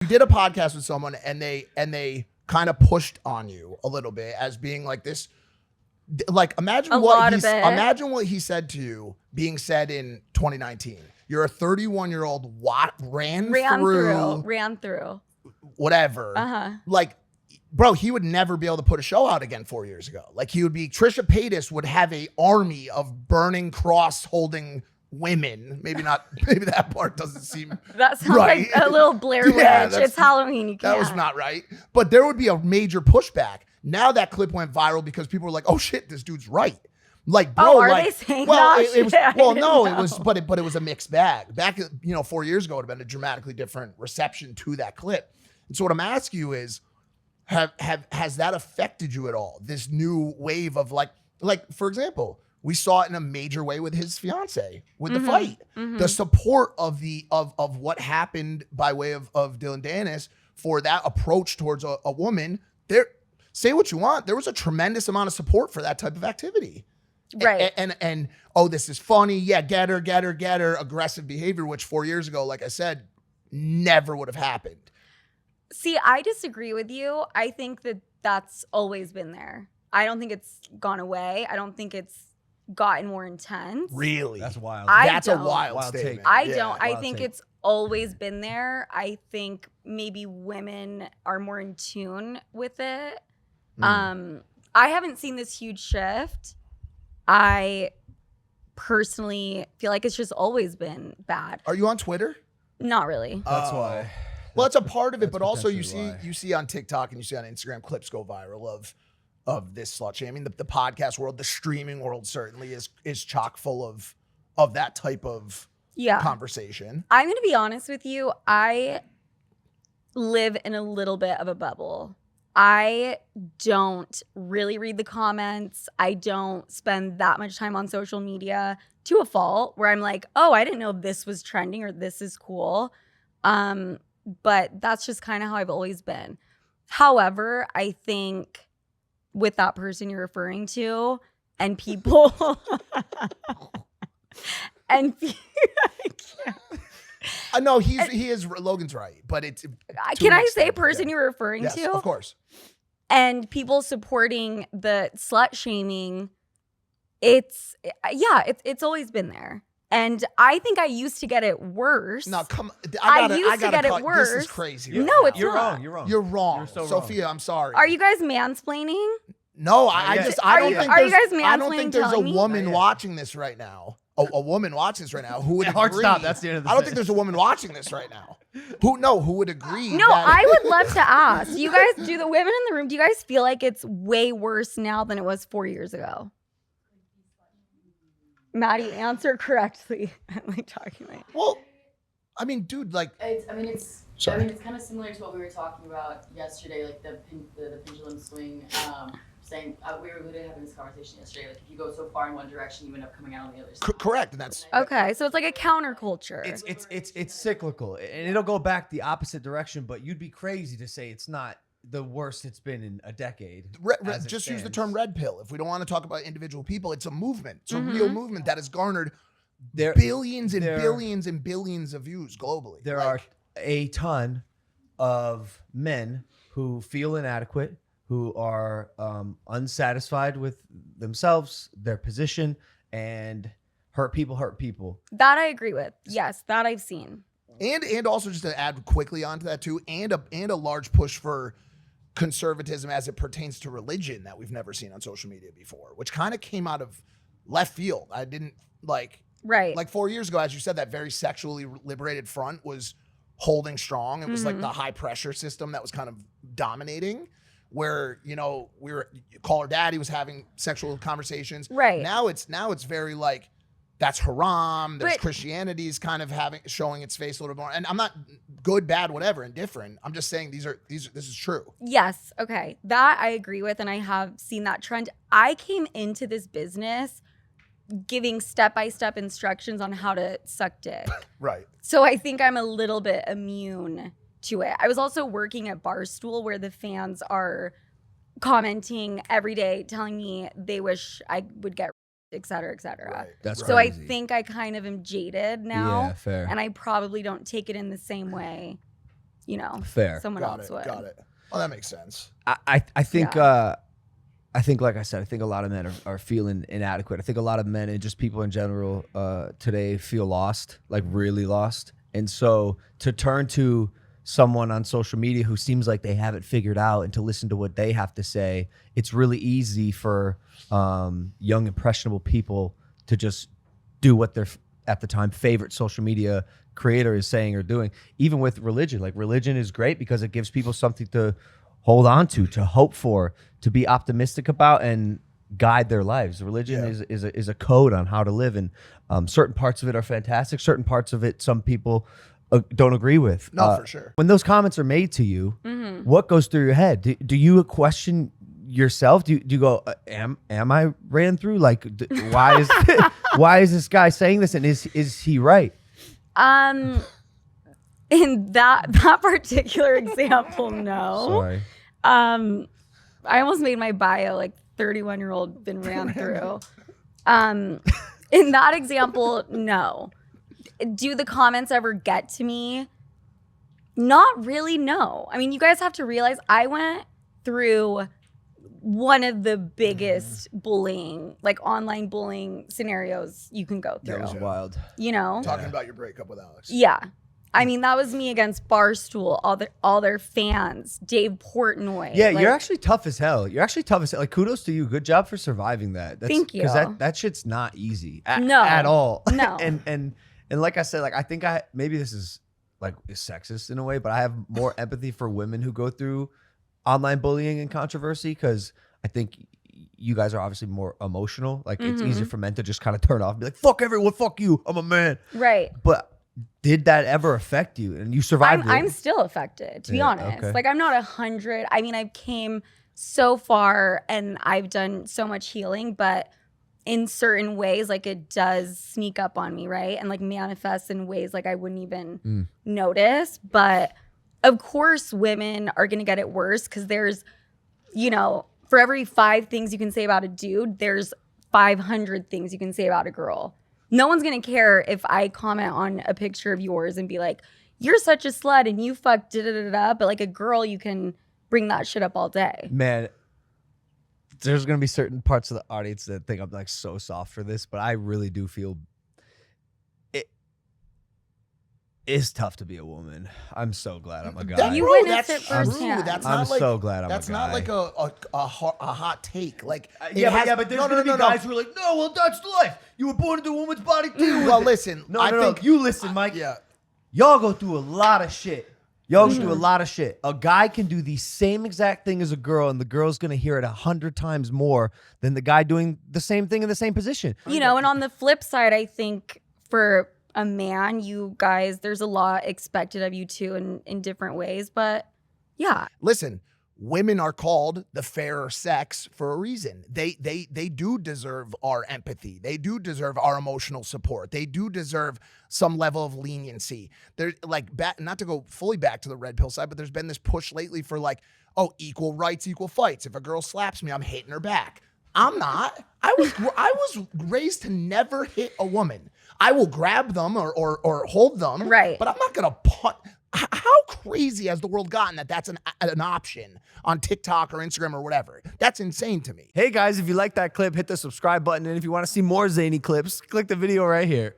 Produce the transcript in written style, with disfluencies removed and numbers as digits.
did a podcast with someone and they kind of pushed on you a little bit as being like this. Like imagine what he said to you being said in 2019. You're a 31-year-old ran through whatever. Like, bro, he would never be able to put a show out again 4 years ago. Like Trisha Paytas would have a army of burning cross holding women. Maybe that part doesn't seem that sounds right. like a little Blair Witch. It's Halloween. You can't. That was not right. But there would be a major pushback. Now that clip went viral because people were like, "Oh shit, this dude's right." Like, bro, they saying that? It was. Well, no, it was, but it was a mixed bag. Back, 4 years ago, it would have been a dramatically different reception to that clip. And so, what I'm asking you is, has that affected you at all? This new wave of like for example, we saw it in a major way with his fiance with the fight, the support of what happened by way of Dylan Dennis for that approach towards a woman. There, say what you want, there was a tremendous amount of support for that type of activity. Right. And oh, this is funny. Yeah, get her, aggressive behavior, which 4 years ago, like I said, never would have happened. See, I disagree with you. I think that's always been there. I don't think it's gone away. I don't think it's gotten more intense. Really? That's wild. That's a wild statement. take. I don't. I think it's always been there. I think maybe women are more in tune with it. I haven't seen this huge shift. I personally feel like it's just always been bad. Are you on Twitter? Not really. That's why. Well, that's a part of it, That's but also you potentially see on TikTok and you see on Instagram clips go viral of this slut shaming. The podcast world, the streaming world certainly is chock full of that type of conversation. I'm going to be honest with you. I live in a little bit of a bubble. I don't really read the comments. I don't spend that much time on social media to a fault where I'm like, oh, I didn't know this was trending or this is cool. But that's just kind of how I've always been. However, I think with that person you're referring to and people and I know he is Logan's right, but it's can I say person you're referring yes, to? Of course. And people supporting the slut shaming, it's always been there. And I think I used to get it worse. No, come. I used to get it worse. This is crazy. No, right it's now. not. You're wrong. You're wrong. You're so Sophia, wrong. I'm sorry. Are you guys mansplaining? No, I don't think there's a woman watching this right now. A woman watching this right now who would agree. Hard stop. That's the end of the I don't think there's a woman watching this right now. Who would agree? No, I would love to ask. Do the women in the room, do you guys feel like it's way worse now than it was 4 years ago? Maddie, answer correctly. I'm like talking about. Well, I mean, dude, like. It's kind of similar to what we were talking about yesterday, like the pendulum swing. Saying we were literally having this conversation yesterday. Like, if you go so far in one direction, you end up coming out on the other side. Correct, and that's okay. So it's like a counterculture. It's cyclical, and it'll go back the opposite direction. But you'd be crazy to say it's not the worst it's been in a decade. Just use the term red pill. If we don't want to talk about individual people, it's a movement. It's a real movement that has garnered billions and billions and billions of views globally. There are a ton of men who feel inadequate, who are unsatisfied with themselves, their position, and hurt people. That I agree with. Yes, that I've seen. And also just to add quickly onto that too, and a large push for conservatism as it pertains to religion that we've never seen on social media before, which kind of came out of left field. I didn't like 4 years ago, as you said, that very sexually liberated front was holding strong. It was like the high pressure system that was kind of dominating, where call her daddy was having sexual conversations. Right. Now it's very like that's haram. There's Christianity's kind of showing its face a little more. And I'm not good, bad, whatever, indifferent. I'm just saying this is true. Yes. Okay. That I agree with. And I have seen that trend. I came into this business giving step-by-step instructions on how to suck dick. Right. So I think I'm a little bit immune to it. I was also working at Barstool where the fans are commenting every day, telling me they wish I would get et cetera, et cetera. Right. That's so crazy. I think I kind of am jaded now. Yeah, fair. And I probably don't take it in the same way Fair. someone Got else it. would. Got it. Well, that makes sense. I think I think, like I said, I think a lot of men are feeling inadequate. I think a lot of men and just people in general today feel lost, like really lost. And so to turn to someone on social media who seems like they have it figured out and to listen to what they have to say, it's really easy for young, impressionable people to just do what their, at the time, favorite social media creator is saying or doing. Even with religion, like religion is great because it gives people something to hold on to hope for, to be optimistic about and guide their lives. Religion is a code on how to live, and certain parts of it are fantastic. Certain parts of it, some people don't agree with. No, for sure. When those comments are made to you, what goes through your head? Do you question yourself? Do you go, am I ran through? Like, why is why is this guy saying this, and is he right? In that particular example, no. Sorry. I almost made my bio like 31-year-old been ran through. In that example, no. Do the comments ever get to me? Not really, no. I mean, you guys have to realize I went through one of the biggest bullying, like online bullying scenarios you can go through. That was wild. Talking about your breakup with Alex. Yeah. I mean, that was me against Barstool, all their fans, Dave Portnoy. Yeah, like, you're actually tough as hell. Like, kudos to you. Good job for surviving that. Thank you. Because that shit's not easy No. at all. No. and like I said, like I think maybe this is like sexist in a way, but I have more empathy for women who go through online bullying and controversy, because I think you guys are obviously more emotional. Like it's easier for men to just kind of turn off and be like, fuck everyone, fuck you, I'm a man. Right. But did that ever affect you? And you survived it? I'm still affected, to be honest. Okay. Like I'm not 100. I mean, I've came so far and I've done so much healing, but in certain ways, like it does sneak up on me, right? And like manifest in ways like I wouldn't even notice. But of course, women are going to get it worse because there's, for every 5 things you can say about a dude, there's 500 things you can say about a girl. No one's going to care if I comment on a picture of yours and be like, you're such a slut and you fucked da-da-da-da. But like a girl, you can bring that shit up all day. Man, there's going to be certain parts of the audience that think I'm like so soft for this, but I really do feel it is tough to be a woman. I'm so glad I'm a guy. You Bro, witnessed that's it true. firsthand. That's I'm not like, so glad I'm a guy. That's not like a hot take. Like but there's going to be guys who are like, no, well, that's life. You were born into a woman's body too. Well, listen. I think you listen, Mike. Yeah. Y'all go through a lot of shit. A guy can do the same exact thing as a girl, and the girl's gonna hear it 100 times more than the guy doing the same thing in the same position. And on the flip side, I think for a man, you guys, there's a lot expected of you too in different ways. But yeah. Listen, women are called the fairer sex for a reason. They do deserve our empathy. They do deserve our emotional support. They do deserve some level of leniency. They're like, not to go fully back to the red pill side, but there's been this push lately for like, oh, equal rights, equal fights. If a girl slaps me, I'm hitting her back. I'm not. I was raised to never hit a woman. I will grab them or hold them. Right. But I'm not gonna punch. How crazy has the world gotten that that's an option on TikTok or Instagram or whatever? That's insane to me. Hey guys, if you like that clip, hit the subscribe button, and if you want to see more zany clips, click the video right here.